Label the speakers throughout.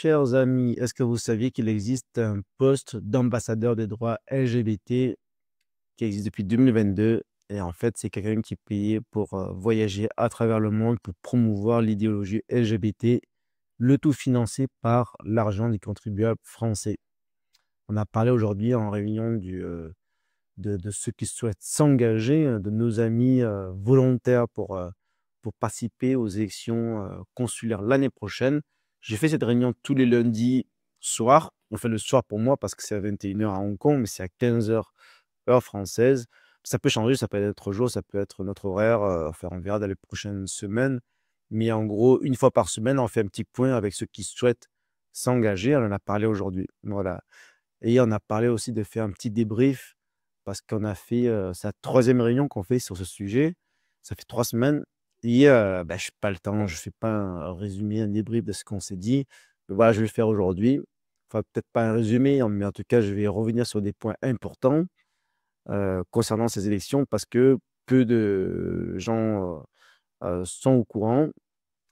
Speaker 1: Chers amis, est-ce que vous saviez qu'il existe un poste d'ambassadeur des droits LGBT qui existe depuis 2022? Et en fait, c'est quelqu'un qui est payé pour voyager à travers le monde pour promouvoir l'idéologie LGBT, le tout financé par l'argent des contribuables français. On a parlé aujourd'hui en réunion de ceux qui souhaitent s'engager, de nos amis volontaires pour participer aux élections consulaires l'année prochaine. J'ai fait cette réunion tous les lundis soir. On fait le soir pour moi parce que c'est à 21 h à Hong Kong, mais c'est à 15 h heure française. Ça peut changer, ça peut être autre jour, ça peut être notre horaire. Enfin, on verra dans les prochaines semaines. Mais en gros, une fois par semaine, on fait un petit point avec ceux qui souhaitent s'engager. On en a parlé aujourd'hui. Voilà. Et on a parlé aussi de faire un petit débrief parce qu'on a fait sa troisième réunion qu'on fait sur ce sujet. Ça fait 3 semaines. Et bah, je n'ai pas le temps, je ne fais pas un résumé, un débrief de ce qu'on s'est dit. Mais voilà, je vais le faire aujourd'hui. Enfin, peut-être pas un résumé, mais en tout cas, je vais revenir sur des points importants concernant ces élections parce que peu de gens sont au courant,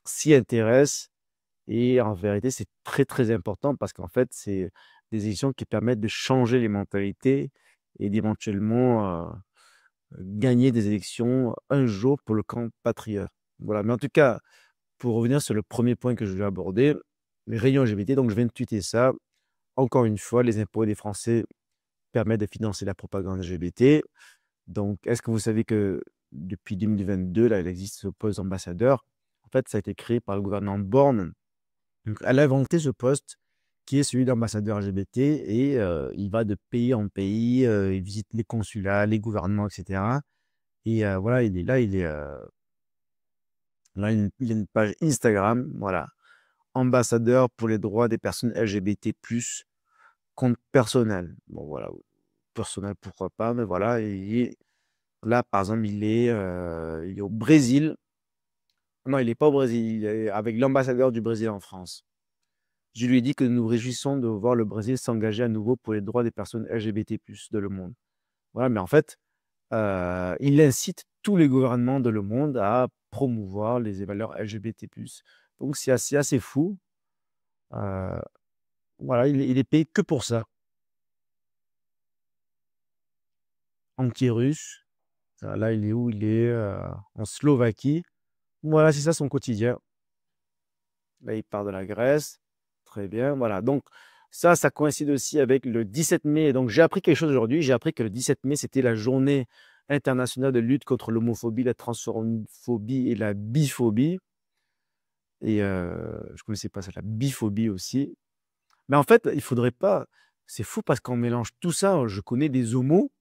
Speaker 1: s'y intéressent. Et en vérité, c'est très, très important parce qu'en fait, c'est des élections qui permettent de changer les mentalités et d'éventuellement gagner des élections un jour pour le camp patriote. Voilà. Mais en tout cas, pour revenir sur le premier point que je voulais aborder, les rayons LGBT, donc je viens de tweeter ça. Encore une fois, les impôts des Français permettent de financer la propagande LGBT. Donc, est-ce que vous savez que depuis 2022, là, il existe ce poste d'ambassadeur? En fait, ça a été créé par le gouvernement Borne. Donc, elle a inventé ce poste qui est celui d'ambassadeur LGBT et il va de pays en pays, il visite les consulats, les gouvernements, etc. Et voilà, il est là, là, il a une page Instagram, voilà, ambassadeur pour les droits des personnes LGBT+, compte personnel. Bon, voilà, personnel, pourquoi pas, mais voilà, là, par exemple, il est au Brésil. Non, il n'est pas au Brésil, il est avec l'ambassadeur du Brésil en France. Je lui ai dit que nous nous réjouissons de voir le Brésil s'engager à nouveau pour les droits des personnes LGBT+ de le monde. Voilà, mais en fait, il incite tous les gouvernements de le monde à promouvoir les valeurs LGBT+. Donc, c'est assez fou. Euh, voilà, il est payé que pour ça. Anti-russe. Là, il est où? Il est en Slovaquie. Voilà, c'est ça son quotidien. Là, il part de la Grèce. Très bien. Voilà. Donc, ça coïncide aussi avec le 17 mai. Donc, j'ai appris quelque chose aujourd'hui. J'ai appris que le 17 mai, c'était la journée internationale de lutte contre l'homophobie, la transphobie et la biphobie. Et je ne connaissais pas ça, la biphobie aussi. Mais en fait, il faudrait pas. C'est fou parce qu'on mélange tout ça. Je connais des homos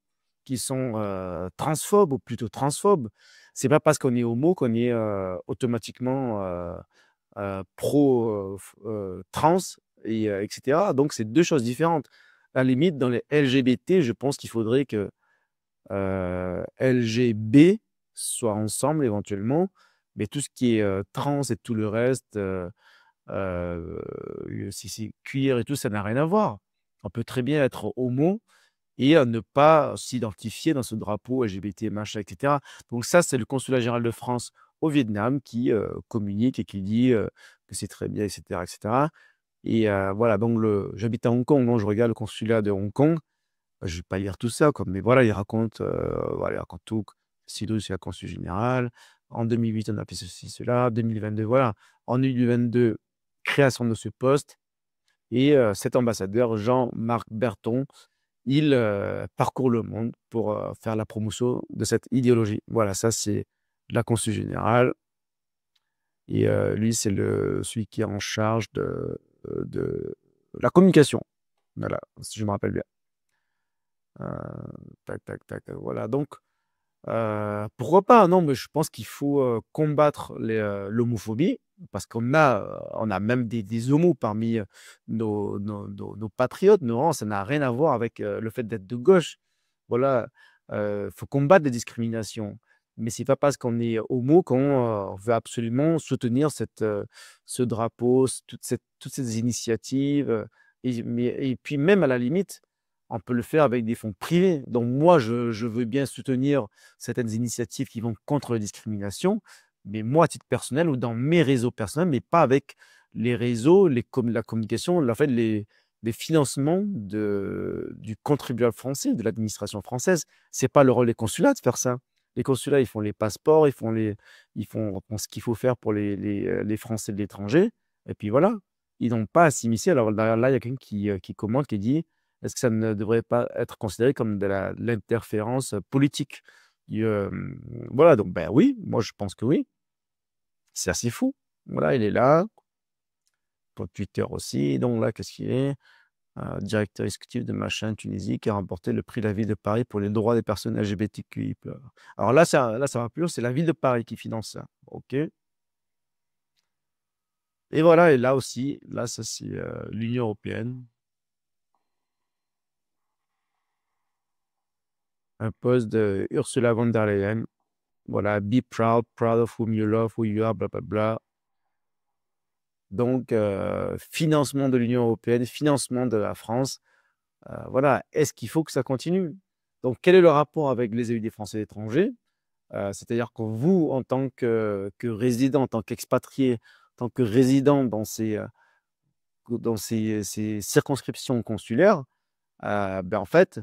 Speaker 1: qui sont transphobes ou plutôt transphobes. C'est pas parce qu'on est homo qu'on est automatiquement pro-trans, et, etc. Donc, c'est deux choses différentes. À la limite, dans les LGBT, je pense qu'il faudrait que LGB soit ensemble éventuellement, mais tout ce qui est trans et tout le reste, si c'est queer et tout, ça n'a rien à voir. On peut très bien être homo et ne pas s'identifier dans ce drapeau LGBT, machin, etc. Donc ça, c'est le consulat général de France au Vietnam qui communique et qui dit que c'est très bien, etc., etc. Et voilà, donc j'habite à Hong Kong, donc je regarde le consulat de Hong Kong. Je ne vais pas lire tout ça, quoi, mais voilà, voilà, il raconte tout. Sinon, c'est la consul général. En 2008, on a fait ceci, cela. 2022, voilà. En 2022, création de ce poste. Et cet ambassadeur, Jean-Marc Berton, il parcourt le monde pour faire la promotion de cette idéologie. Voilà, ça, c'est la consul générale. Et lui, c'est celui qui est en charge de la communication. Voilà, si je me rappelle bien. Euh, tac, tac, tac. Voilà, donc, pourquoi pas? Non, mais je pense qu'il faut combattre l'homophobie, parce on a même des homos parmi nos patriotes. Non, ça n'a rien à voir avec le fait d'être de gauche. Voilà, il faut combattre les discriminations. Mais c'est pas parce qu'on est homo qu'on veut absolument soutenir ce drapeau, toutes ces initiatives. Et puis même à la limite, on peut le faire avec des fonds privés. Donc moi, je veux bien soutenir certaines initiatives qui vont contre la discrimination, mais moi, à titre personnel ou dans mes réseaux personnels, mais pas avec les réseaux, la communication, en fait, les financements du contribuable français, de l'administration française. C'est pas le rôle des consulats de faire ça. Les consulats, ils font les passeports, ils font ce qu'il faut faire pour les Français de l'étranger. Et puis voilà, ils n'ont pas à s'immiscer. Alors derrière là, il y a quelqu'un qui commente, qui dit, est-ce que ça ne devrait pas être considéré comme de l'interférence politique? Et, voilà, donc ben oui, moi je pense que oui. C'est assez fou. Voilà, il est là, pour Twitter aussi. Donc là, qu'est-ce qu'il est? Directeur exécutif de machin Tunisie qui a remporté le prix de la ville de Paris pour les droits des personnes LGBTQI+. Alors là, ça va plus loin, c'est la ville de Paris qui finance ça. OK. Et voilà, et là aussi, là, ça c'est l'Union européenne. Un poste de Ursula von der Leyen. Voilà, be proud, proud of whom you love, who you are, blablabla. Donc, financement de l'Union européenne, financement de la France. Voilà, est-ce qu'il faut que ça continue? Donc, quel est le rapport avec les élus des Français d'étrangers? C'est-à-dire que vous, en tant que résident, en tant qu'expatrié, en tant que résident dans ces circonscriptions consulaires, ben, en fait,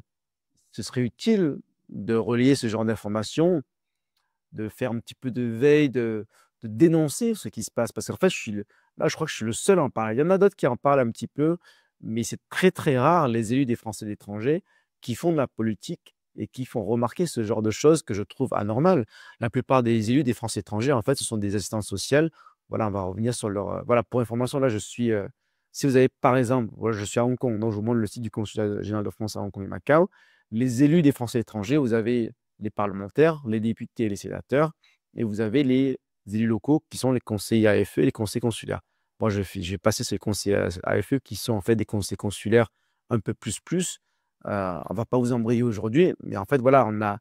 Speaker 1: ce serait utile de relier ce genre d'informations, de faire un petit peu de veille, de dénoncer ce qui se passe. Parce qu'en fait, là, je crois que je suis le seul à en parler. Il y en a d'autres qui en parlent un petit peu, mais c'est très, très rare, les élus des Français de l'étranger, qui font de la politique et qui font remarquer ce genre de choses que je trouve anormales. La plupart des élus des Français étrangers, en fait, ce sont des assistantes sociales. Voilà, on va revenir sur leur. Voilà, pour information, là, si vous avez, par exemple, voilà, je suis à Hong Kong, donc je vous montre le site du consulat général de France à Hong Kong et Macao. Les élus des Français étrangers, vous avez les parlementaires, les députés et les sénateurs, et vous avez les élus locaux qui sont les conseillers AFE et les conseillers consulaires. Moi, j'ai passé ces conseillers AFE qui sont en fait des conseillers consulaires un peu plus. On ne va pas vous embrayer aujourd'hui, mais en fait, voilà, on a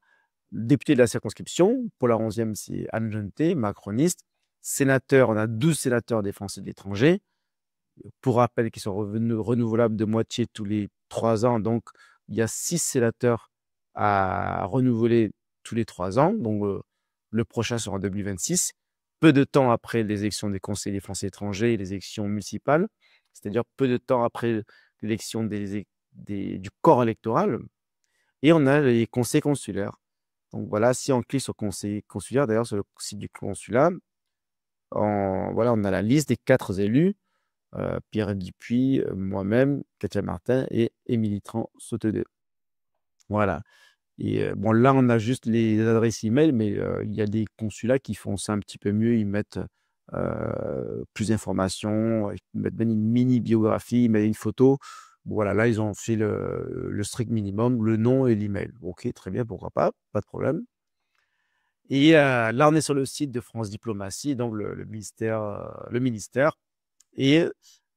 Speaker 1: le député de la circonscription. Pour la 11e, c'est Anne Genetet, macroniste. Sénateur, on a 12 sénateurs des Français de l'étranger. Pour rappel, qui sont renouvelables de moitié tous les 3 ans. Donc, il y a 6 sénateurs à renouveler tous les 3 ans. Donc, le prochain sera en 2026, peu de temps après les élections des conseillers français étrangers et les élections municipales, c'est-à-dire peu de temps après l'élection du corps électoral. Et on a les conseils consulaires. Donc voilà, si on clique sur conseil consulaire, d'ailleurs sur le site du consulat, voilà, on a la liste des 4 élus, Pierre Dupuis, moi-même, Katia Martin et Émilie Tran-Sautedet. Voilà. Et bon, là, on a juste les adresses email, mais il y a des consulats qui font ça un petit peu mieux. Ils mettent plus d'informations, ils mettent même une mini-biographie, ils mettent une photo. Bon, voilà, là, ils ont fait le strict minimum, le nom et l'email. OK, très bien, pourquoi pas de problème. Et là, on est sur le site de France Diplomatie, donc le ministère. Et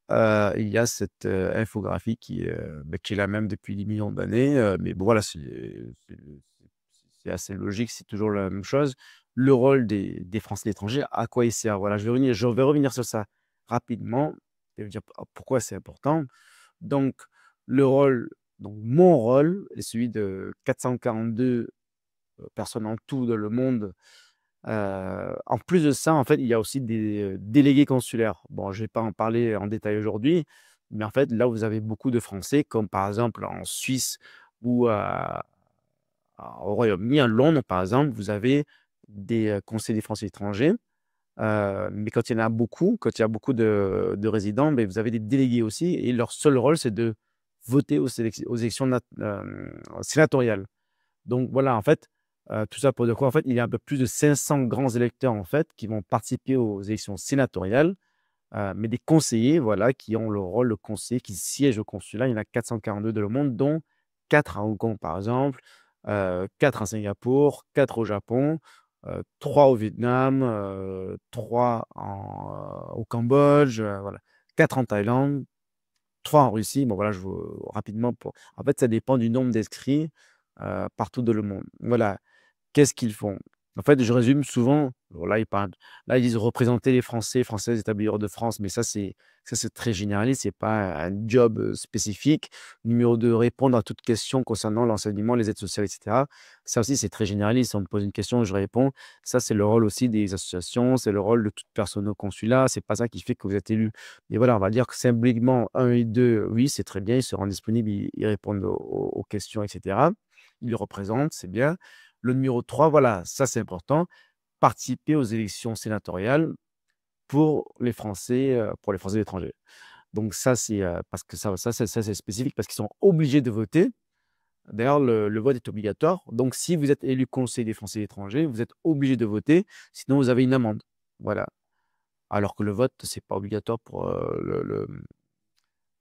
Speaker 1: il y a cette infographie qui est la même depuis des millions d'années. Mais bon, voilà, c'est assez logique, c'est toujours la même chose. Le rôle des Français de l'étranger, à quoi il sert? Voilà, je vais revenir sur ça rapidement et vous dire pourquoi c'est important. Donc, mon rôle est celui de 442 personnes en tout dans le monde. En plus de ça, en fait, il y a aussi des délégués consulaires. Bon, je ne vais pas en parler en détail aujourd'hui, mais en fait, là, vous avez beaucoup de Français, comme par exemple en Suisse ou au Royaume-Uni, à Londres, par exemple, vous avez des conseillers français étrangers. Mais quand il y en a beaucoup, quand il y a beaucoup de résidents, mais vous avez des délégués aussi, et leur seul rôle, c'est de voter aux élections sénatoriales. Donc voilà, en fait, tout ça pour dire quoi? En fait, il y a un peu plus de 500 grands électeurs, en fait, qui vont participer aux élections sénatoriales, mais des conseillers, voilà, qui ont le rôle de conseiller, qui siègent au consulat. Il y en a 442 dans le monde, dont 4 à Hong Kong, par exemple, 4 à Singapour, 4 au Japon, 3 au Vietnam, 3 au Cambodge, voilà, 4 en Thaïlande, 3 en Russie. Bon, voilà, rapidement, en fait, ça dépend du nombre d'inscrits partout dans le monde. Voilà. Qu'est-ce qu'ils font? En fait, je résume souvent, bon là, ils disent représenter les Français, Françaises établis hors de France, mais ça c'est très généraliste, c'est pas un job, spécifique. Numéro 2, répondre à toute question concernant l'enseignement, les aides sociales et cetera. Ça aussi, c'est très généraliste. On me pose une question, je réponds. Ça, c'est le rôle aussi des associations, c'est le rôle de toute personne au consulat. C'est pas ça qui fait que vous êtes élu. Et voilà, on va dire que symboliquement 1 et 2, oui, c'est très bien, ils se rendent disponibles, ils répondent aux questions et cetera. Ils représentent, c'est bien. Le numéro 3, voilà, ça c'est important, participer aux élections sénatoriales pour les Français de l'étranger. Donc ça, c'est, parce que ça c'est spécifique parce qu'ils sont obligés de voter. D'ailleurs, le vote est obligatoire. Donc si vous êtes élu conseiller des Français de l'étranger, vous êtes obligé de voter, sinon vous avez une amende. Voilà. Alors que le vote, c'est pas obligatoire pour,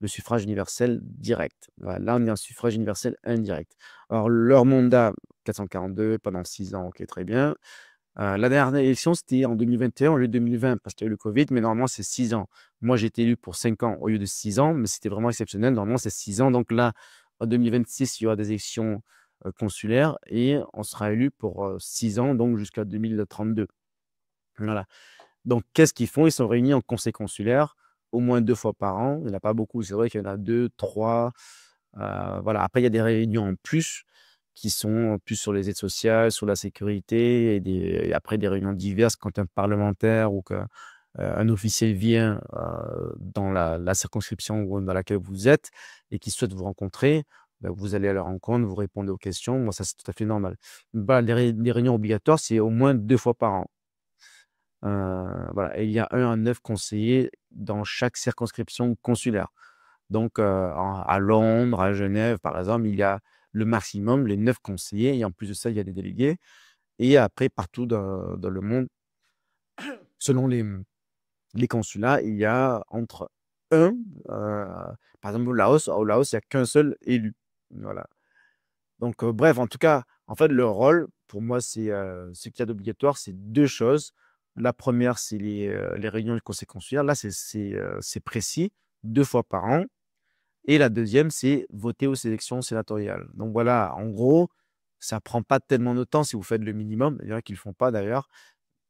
Speaker 1: le suffrage universel direct. Voilà, là, on est un suffrage universel indirect. Alors leur mandat, 442 pendant 6 ans, OK, très bien. La dernière élection, c'était en 2021 au lieu de 2020 parce qu'il y a eu le covid, mais normalement, c'est 6 ans. Moi, j'ai été élu pour 5 ans au lieu de 6 ans, mais c'était vraiment exceptionnel. Normalement, c'est 6 ans. Donc là, en 2026, il y aura des élections, consulaires et on sera élu pour, 6 ans, donc jusqu'à 2032. Voilà. Donc qu'est-ce qu'ils font? Ils sont réunis en conseil consulaire au moins 2 fois par an. Il y en a pas beaucoup, c'est vrai qu'il y en a 2, 3. Voilà. Après, il y a des réunions en plus qui sont plus sur les aides sociales, sur la sécurité et après des réunions diverses quand un parlementaire ou qu'un un officiel vient, dans la circonscription dans laquelle vous êtes et qui souhaite vous rencontrer, bah, vous allez à leur rencontre, vous répondez aux questions. Moi, ça, c'est tout à fait normal. Bah, les réunions obligatoires, c'est au moins 2 fois par an. Voilà et il y a 1 à 9 conseillers dans chaque circonscription consulaire. Donc, à Londres, à Genève, par exemple, il y a le maximum, les 9 conseillers et en plus de ça, il y a des délégués et après partout dans le monde, selon les consulats, il y a entre 1, par exemple au Laos, il y a qu'un seul élu. Voilà. Donc, bref, en tout cas, en fait, le rôle, pour moi, ce qu'il y a d'obligatoire, c'est 2 choses. La première, c'est les réunions du conseil consulaire. Là, c'est précis, 2 fois par an et la deuxième, c'est voter aux élections sénatoriales. Donc voilà, en gros, ça prend pas tellement de temps si vous faites le minimum. Il y en a qui le font pas d'ailleurs.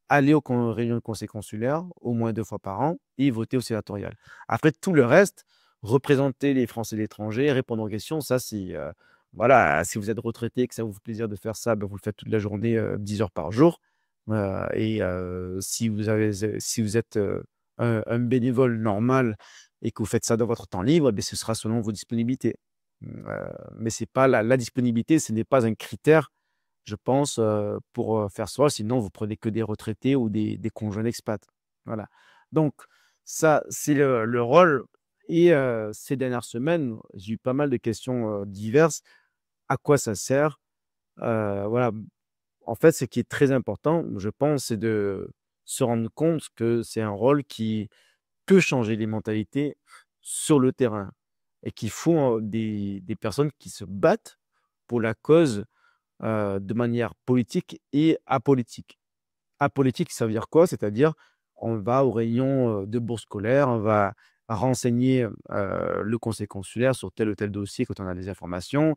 Speaker 1: Aller aux réunions de conseil consulaire au moins 2 fois par an et voter au sénatorial. Après tout le reste, représenter les Français de l'étranger, répondre aux questions, ça c'est, voilà, si vous êtes retraité, que ça vous fait plaisir de faire ça, ben, vous le faites toute la journée, 10 heures par jour. Si vous êtes, un bénévole normal et que vous faites ça dans votre temps libre, beh, ce sera selon vos disponibilités. Mais c'est pas la disponibilité, ce n'est pas un critère je pense, pour, faire ce rôle, sinon vous prenez que des retraités ou des conjoints d'expat. Voilà. Donc ça, c'est le rôle et ces dernières semaines, j'ai eu pas mal de questions, diverses. À quoi ça sert? Voilà, en fait, ce qui est très important, je pense, c'est de se rendre compte que c'est un rôle qui peut changer les mentalités sur le terrain et qu'il faut, des personnes qui se battent pour la cause de manière politique et apolitique. Apolitique, ça veut dire quoi? C'est-à-dire, on va aux réunions, de bourse scolaire, on va renseigner, le conseil consulaire sur tel ou tel dossier quand on a des informations.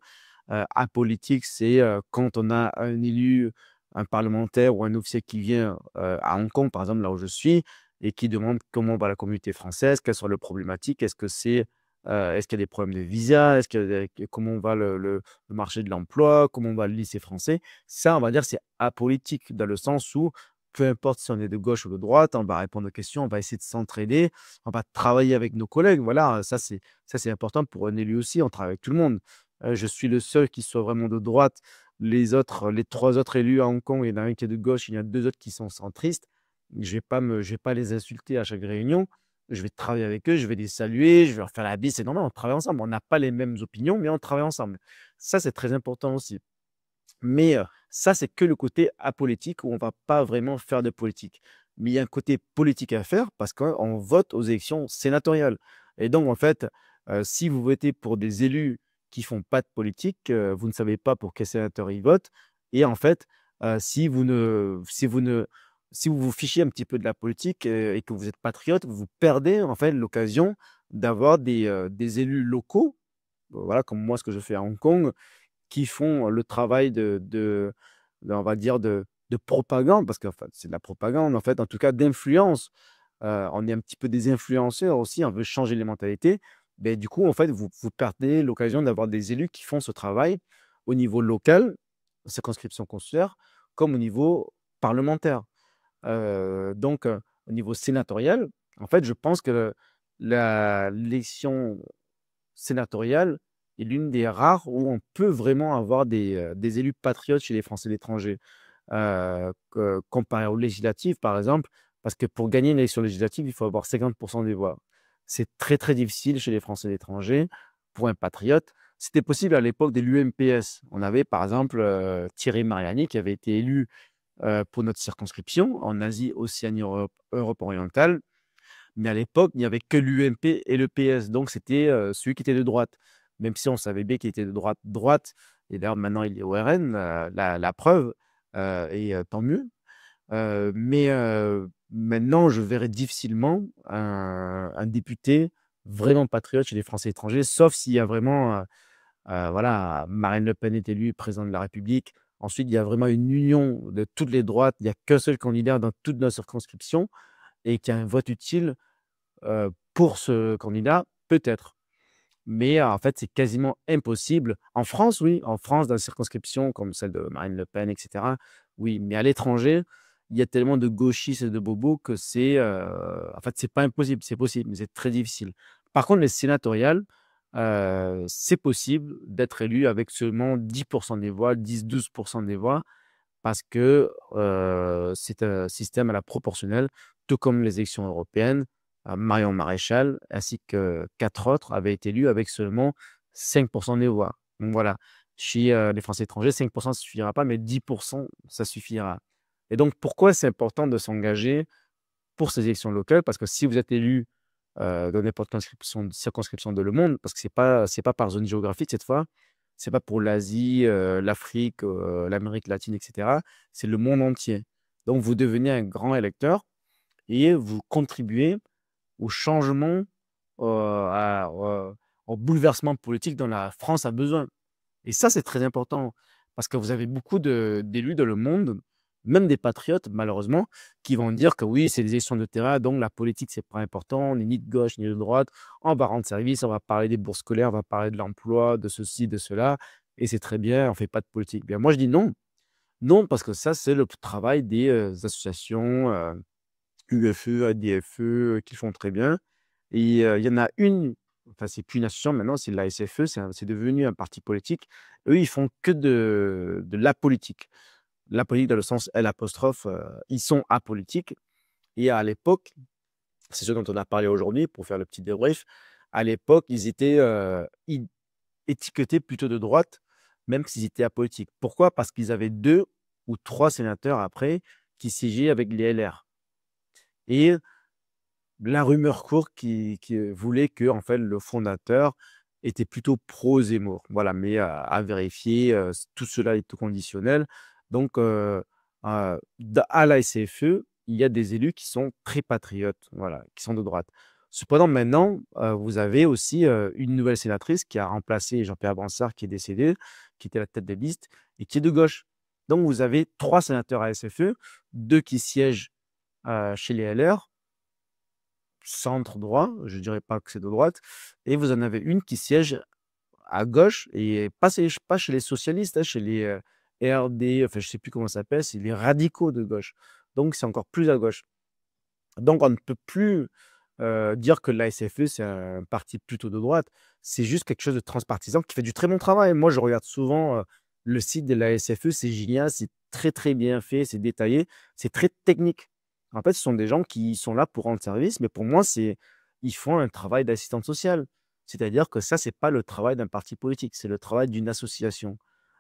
Speaker 1: Apolitique, c'est, quand on a un élu, un parlementaire ou un officier qui vient, à Hong Kong, par exemple, là où je suis et qui demande comment va la communauté française, quelles sont les problématiques, est-ce qu'il y a des problèmes de visa? Est-ce que comment va le marché de l'emploi? Comment va le lycée français? Ça, on va dire, c'est apolitique dans le sens où peu importe si on est de gauche ou de droite, on va répondre aux questions, on va essayer de s'entraider, on va travailler avec nos collègues. Voilà, ça c'est important pour un élu aussi, on travaille avec tout le monde. Je suis le seul qui soit vraiment de droite. Les 3 autres élus à Hong Kong, il y en a un qui est de gauche, il y en a 2 autres qui sont centristes. Je vais pas les insulter à chaque réunion. Je vais travailler avec eux, je vais les saluer, je vais leur faire la bise, c'est normal, on travaille ensemble. On n'a pas les mêmes opinions, mais on travaille ensemble. Ça, c'est très important aussi. Mais, ça, c'est que le côté apolitique où on va pas vraiment faire de politique. Mais il y a un côté politique à faire parce qu'on vote aux élections sénatoriales et donc en fait, si vous votez pour des élus qui font pas de politique, vous ne savez pas pour quel sénateur ils votent et en fait, si vous vous fichez un petit peu de la politique, et que vous êtes patriote, vous perdez en fait l'occasion d'avoir des élus locaux, voilà, comme moi ce que je fais à Hong Kong, qui font le travail on va dire de propagande, parce qu'en fait, c'est de la propagande, en fait, en tout cas d'influence. On est un petit peu des influenceurs aussi, on veut changer les mentalités. Beh, du coup, en fait, vous perdez l'occasion d'avoir des élus qui font ce travail au niveau local, circonscription consulaire, comme au niveau parlementaire. Au niveau sénatorial, en fait, je pense que la l'élection sénatoriale est l'une des rares où on peut vraiment avoir des élus patriotes chez les Français de l'étranger. Comparé aux législatives, par exemple, parce que pour gagner une élection législative, il faut avoir 50 des voix. C'est très, très difficile chez les Français de l'étranger pour un patriote. C'était possible à l'époque de l'UMPS. On avait, par exemple, Thierry Mariani qui avait été élu, pour notre circonscription en Asie, Océanie, Europe orientale. Mais à l'époque, il n'y avait que l'UMP et le PS, donc c'était, celui qui était de droite. Même si on savait bien qu'il était de droite et d'ailleurs maintenant il est au RN, la preuve, tant mieux. Maintenant je verrais difficilement un député vraiment patriote chez les Français étrangers, sauf s'il y a vraiment, voilà, Marine Le Pen est élue présidente de la République. Ensuite, il y a vraiment une union de toutes les droites. Il n'y a qu'un seul candidat dans toute notre circonscription et qui a un vote utile pour ce candidat, peut-être. Mais en fait, c'est quasiment impossible. En France, oui, en France, dans des circonscriptions comme celle de Marine Le Pen, et cetera, oui. Mais à l'étranger, il y a tellement de gauchistes et de bobos que c'est, en fait, c'est pas impossible, c'est possible, mais c'est très difficile. Par contre, les sénatoriales, c'est possible d'être élu avec seulement 10 des voix, 10-12 des voix parce que, c'est un système à la proportionnelle, tout comme les élections européennes. Marion Maréchal ainsi que 4 autres avaient été élus avec seulement 5 des voix. Donc voilà, chez, les Français étrangers, 5 ça ne suffira pas, mais 10 ça suffira. Et donc pourquoi c'est important de s'engager pour ces élections locales? Parce que si vous êtes élu, dans n'importe quelle circonscription de le monde, parce que c'est pas par zone géographique cette fois, c'est pas pour l'Asie, l'Afrique, l'Amérique latine et cetera, c'est le monde entier. Donc vous devenez un grand électeur et vous contribuez au changement, au bouleversement politique dont la France a besoin. Et ça, c'est très important parce que vous avez beaucoup d'élus dans le monde, même des patriotes, malheureusement, qui vont dire que oui, c'est des élections de terrain, donc la politique, c'est pas important, on n'est ni de gauche ni de droite, on va rendre service, on va parler des bourses scolaires, on va parler de l'emploi, de ceci, de cela, et c'est très bien, on fait pas de politique. Bien, moi, je dis non. Non, parce que ça, c'est le travail des associations, UFE, ADFE, qui font très bien. Et il y en a une, enfin, c'est plus une association maintenant, c'est l'ASFE, c'est devenu un parti politique. Eux, ils font que de la politique. La politique dans le sens L apostrophe, ils sont apolitiques. Et à l'époque, c'est ce dont on a parlé aujourd'hui pour faire le petit débrief. À l'époque, ils étaient étiquetés plutôt de droite, même s'ils étaient apolitiques. Pourquoi? Parce qu'ils avaient 2 ou 3 sénateurs après qui siégeaient avec les LR. Et la rumeur court qui voulait que en fait, le fondateur était plutôt pro Zemmour. Voilà, mais à vérifier, tout cela est tout conditionnel. Donc à la SCFE, il y a des élus qui sont très patriotes, voilà, qui sont de droite. Cependant, maintenant, vous avez aussi, une nouvelle sénatrice qui a remplacé Jean-Pierre Bansard qui est décédé, qui était à la tête des listes et qui est de gauche. Donc vous avez 3 sénateurs à SFE, 2 qui siègent, chez les LR, centre droit, je dirais pas que c'est de droite, et vous en avez une qui siège à gauche et pas chez les socialistes, hein, chez les RD, enfin je sais plus comment ça s'appelle, c'est les radicaux de gauche. Donc c'est encore plus à gauche. Donc on ne peut plus dire que l'ASFE c'est un parti plutôt de droite. C'est juste quelque chose de transpartisan qui fait du très bon travail. Moi je regarde souvent le site de l'ASFE, c'est génial, c'est très très bien fait, c'est détaillé, c'est très technique. En fait, ce sont des gens qui sont là pour rendre service, mais pour moi, ils font un travail d'assistante sociale. C'est-à-dire que ça, c'est pas le travail d'un parti politique, c'est le travail d'une association.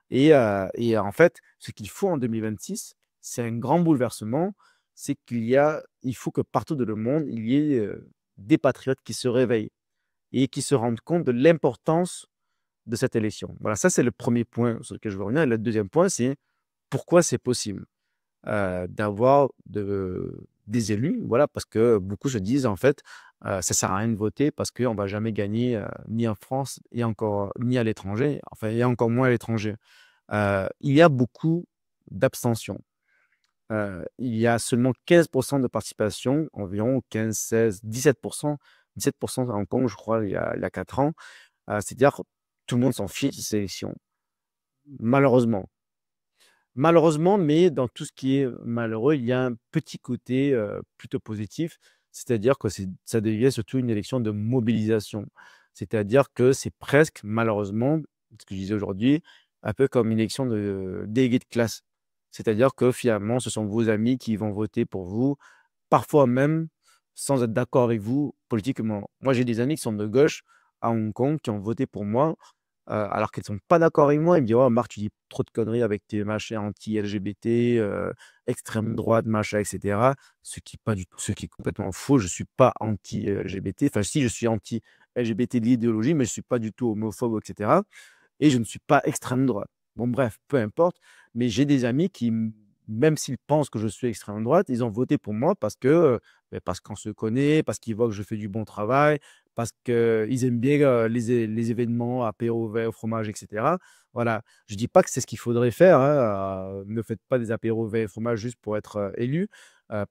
Speaker 1: Et en fait, ce qu'il faut en 2026, c'est un grand bouleversement. C'est il faut que partout dans le monde, il y ait des patriotes qui se réveillent et qui se rendent compte de l'importance de cette élection. Voilà, ça, c'est le premier point sur lequel je veux revenir. Et le deuxième point, c'est pourquoi c'est possible d'avoir des élus, voilà, parce que beaucoup se disent en fait, ça sert à rien de voter parce qu'on va jamais gagner ni en France et encore ni à l'étranger, enfin et encore moins à l'étranger. Il y a beaucoup d'abstention. il y a seulement 15% de participation, environ 15, 16, 17%, 17% à Hong Kong, je crois, il y a 4 ans. C'est-à-dire, tout le monde s'en fiche de ces élections, malheureusement. Malheureusement, mais dans tout ce qui est malheureux, il y a un petit côté plutôt positif, c'est-à-dire que ça devient surtout une élection de mobilisation. C'est-à-dire que c'est presque, malheureusement, ce que je disais aujourd'hui, un peu comme une élection de délégué de classe. C'est-à-dire que finalement, ce sont vos amis qui vont voter pour vous, parfois même sans être d'accord avec vous politiquement. Moi, j'ai des amis qui sont de gauche à Hong Kong qui ont voté pour moi alors qu'ils ne sont pas d'accord avec moi. Ils me disent: «Oh Marc, tu dis trop de conneries avec tes machins anti-LGBT, extrême droite, machin et cetera». Ce qui est complètement faux. Je ne suis pas anti-LGBT. Enfin si, je suis anti-LGBT de l'idéologie, mais je ne suis pas du tout homophobe et cetera et je ne suis pas extrême droite. Bon bref, peu importe, mais j'ai des amis qui, même s'ils pensent que je suis extrême droite, ils ont voté pour moi parce que, parce qu'on se connaît, parce qu'ils voient que je fais du bon travail, parce qu'ils aiment bien, les événements, apéros verts au fromage et cetera. Voilà, je dis pas que c'est ce qu'il faudrait faire, hein, ne faites pas des apéros verts et fromage juste pour être, élu,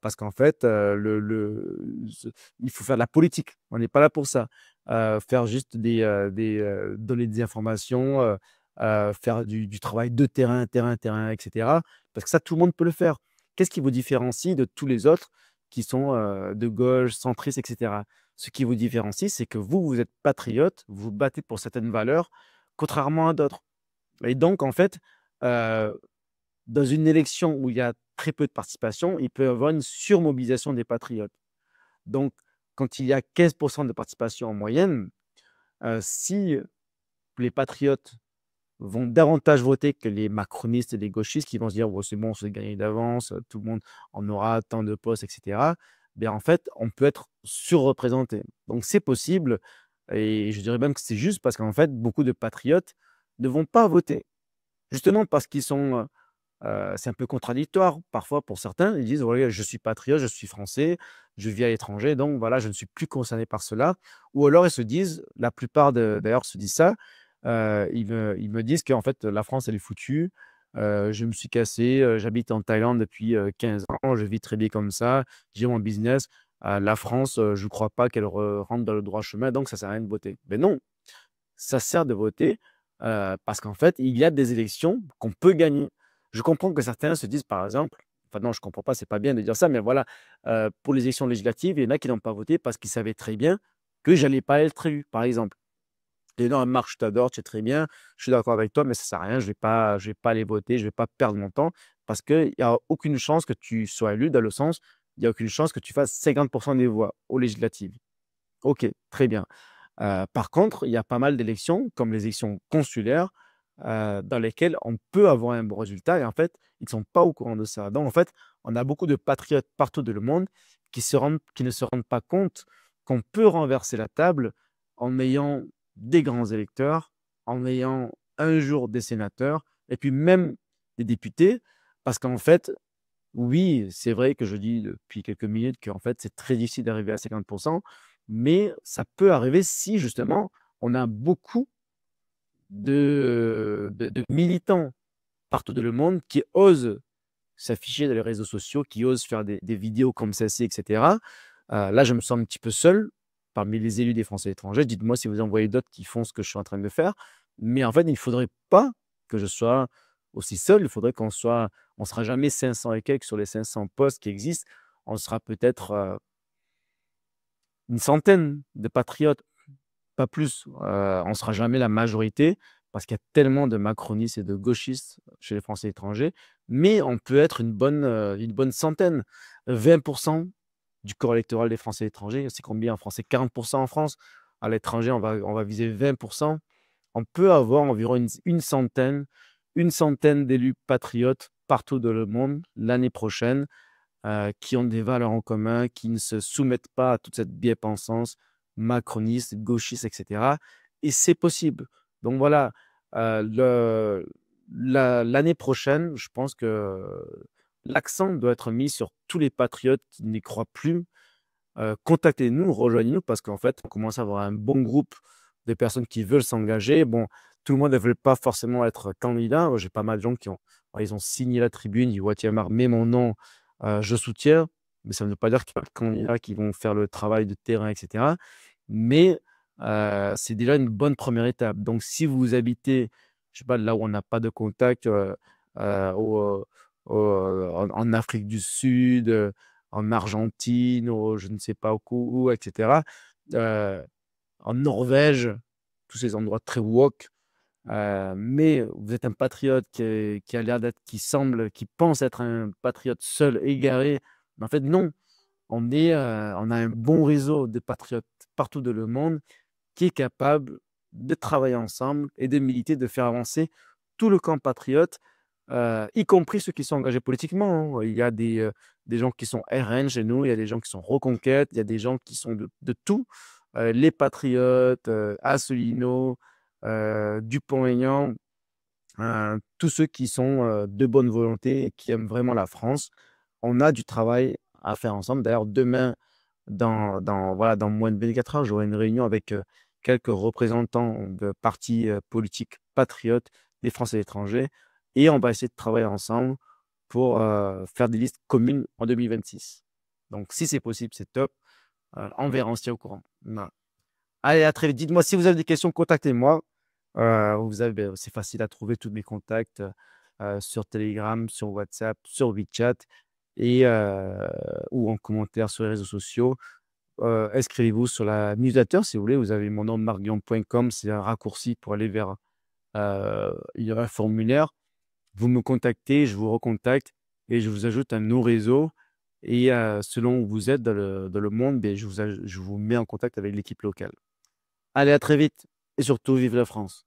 Speaker 1: parce qu'en fait, il faut faire de la politique. On n'est pas là pour ça. Faire juste donner des informations, faire du travail de terrain, terrain, terrain et cetera. Parce que ça, tout le monde peut le faire. Qu'est-ce qui vous différencie de tous les autres qui sont, de gauche, centristes et cetera? Ce qui vous différencie, c'est que vous, vous êtes patriote, vous vous battez pour certaines valeurs, contrairement à d'autres. Et donc en fait, heu, dans une élection où il y a très peu de participation, il peut y avoir une surmobilisation des patriotes. Donc quand il y a 15% de participation en moyenne, si les patriotes vont davantage voter que les macronistes et les gauchistes qui vont se dire: «Bon, c'est bon, c'est gagné d'avance, tout le monde en aura tant de postes et cetera». Bien, en fait, on peut être surreprésenté. Donc c'est possible et je dirais même que c'est juste parce qu'en fait, beaucoup de patriotes ne vont pas voter. Justement parce qu'ils sont, c'est un peu contradictoire parfois pour certains. Ils disent: «Ouais, je suis patriote, je suis français, je vis à l'étranger, donc voilà, je ne suis plus concerné par cela». Ou alors ils se disent, la plupart d'ailleurs se disent ça, ils me disent qu'en fait la France elle est foutue, je me suis cassé, j'habite en Thaïlande depuis, 15 ans, je vis très bien comme ça, j'ai mon business. La France, je ne crois pas qu'elle rentre dans le droit chemin, donc ça sert à rien de voter. Mais non, ça sert de voter, parce qu'en fait, il y a des élections qu'on peut gagner. Je comprends que certains se disent, par exemple, enfin non, je comprends pas, c'est pas bien de dire ça, mais voilà, pour les élections législatives, il y en a qui n'ont pas voté parce qu'ils savaient très bien que j'allais pas être élu, par exemple. Et non, Marc, je t'adore, tu es très bien, je suis d'accord avec toi, mais ça sert à rien, je vais pas aller voter, je vais pas perdre mon temps parce qu'il y a aucune chance que tu sois élu, dans le sens, il y a aucune chance que tu fasses 50% des voix aux législatives. OK, très bien. Par contre, il y a pas mal d'élections, comme les élections consulaires, dans lesquelles on peut avoir un bon résultat et en fait, ils ne sont pas au courant de ça. Donc en fait, on a beaucoup de patriotes partout dans le monde qui ne se rendent pas compte qu'on peut renverser la table en ayant des grands électeurs, en ayant un jour des sénateurs et puis même des députés. Parce qu'en fait, oui, c'est vrai que je dis depuis quelques minutes qu'en fait, c'est très difficile d'arriver à 50, mais ça peut arriver si justement on a beaucoup de militants partout dans le monde qui osent s'afficher dans les réseaux sociaux, qui osent faire des vidéos comme celle-ci et cetera. Là, je me sens un petit peu seul parmi les élus des Français à l'étranger. Dites-moi si vous en voyez d'autres qui font ce que je suis en train de faire. Mais en fait, il ne faudrait pas que je sois aussi seul. Il faudrait on sera jamais 500 et quelques sur les 500 postes qui existent. On sera peut-être, une centaine de patriotes, pas plus. On ne sera jamais la majorité parce qu'il y a tellement de macronistes et de gauchistes chez les Français étrangers, mais on peut être une bonne centaine. 20 du corps électoral des Français étrangers, c'est combien en France? C'est 40 en France. À l'étranger, on va viser 20. On peut avoir environ une centaine d'élus patriotes partout dans le monde l'année prochaine, qui ont des valeurs en commun, qui ne se soumettent pas à toute cette bien-pensance macroniste, gauchiste et cetera et c'est possible. Donc voilà, l'année prochaine, je pense que l'accent doit être mis sur tous les patriotes qui n'y croient plus. Contactez-nous, rejoignez-nous parce qu'en fait, on commence à avoir un bon groupe de personnes qui veulent s'engager. Bon, tout le monde ne veut pas forcément être candidat. J'ai pas mal de gens ils ont signé la tribune, ils disent: «Ouais, tiens, Marc, mets mon nom, je soutiens». Mais ça ne veut pas dire qu'il y a pas de candidats qui vont faire le travail de terrain et cetera. Mais, c'est déjà une bonne première étape. Donc si vous habitez, je sais pas, là où on n'a pas de contact, au, en Afrique du Sud, en Argentine, ou je ne sais pas où et cetera, en Norvège, tous ces endroits très woke. Mais vous êtes un patriote qui a l'air d'être, qui pense être un patriote seul, égaré. Mais en fait, non. On a un bon réseau de patriotes partout dans le monde qui est capable de travailler ensemble et de militer, de faire avancer tout le camp patriote, y compris ceux qui sont engagés politiquement, hein. Il y a des gens qui sont RN chez nous, il y a des gens qui sont Reconquête, il y a des gens qui sont de tout. Les patriotes, Asselineau, Dupont-Aignan, tous ceux qui sont de bonne volonté et qui aiment vraiment la France. On a du travail à faire ensemble. D'ailleurs, demain, voilà, dans moins de 24 heures, j'aurai une réunion avec quelques représentants de partis politiques patriotes des Français et étrangers. Et on va essayer de travailler ensemble pour faire des listes communes en 2026. Donc, si c'est possible, c'est top. On verra, on se tient au courant. Voilà. Allez, à très vite. Dites-moi si vous avez des questions, contactez-moi. C'est facile à trouver tous mes contacts sur Telegram, sur WhatsApp, sur WeChat ou en commentaire sur les réseaux sociaux. Inscrivez-vous sur la newsletter si vous voulez. Vous avez mon nom marguillaume.com, c'est un raccourci pour aller vers il y aura un formulaire. Vous me contactez, je vous recontacte et je vous ajoute à nos réseaux. Et selon où vous êtes dans le monde, je vous mets en contact avec l'équipe locale. Allez, à très vite et surtout, vive la France!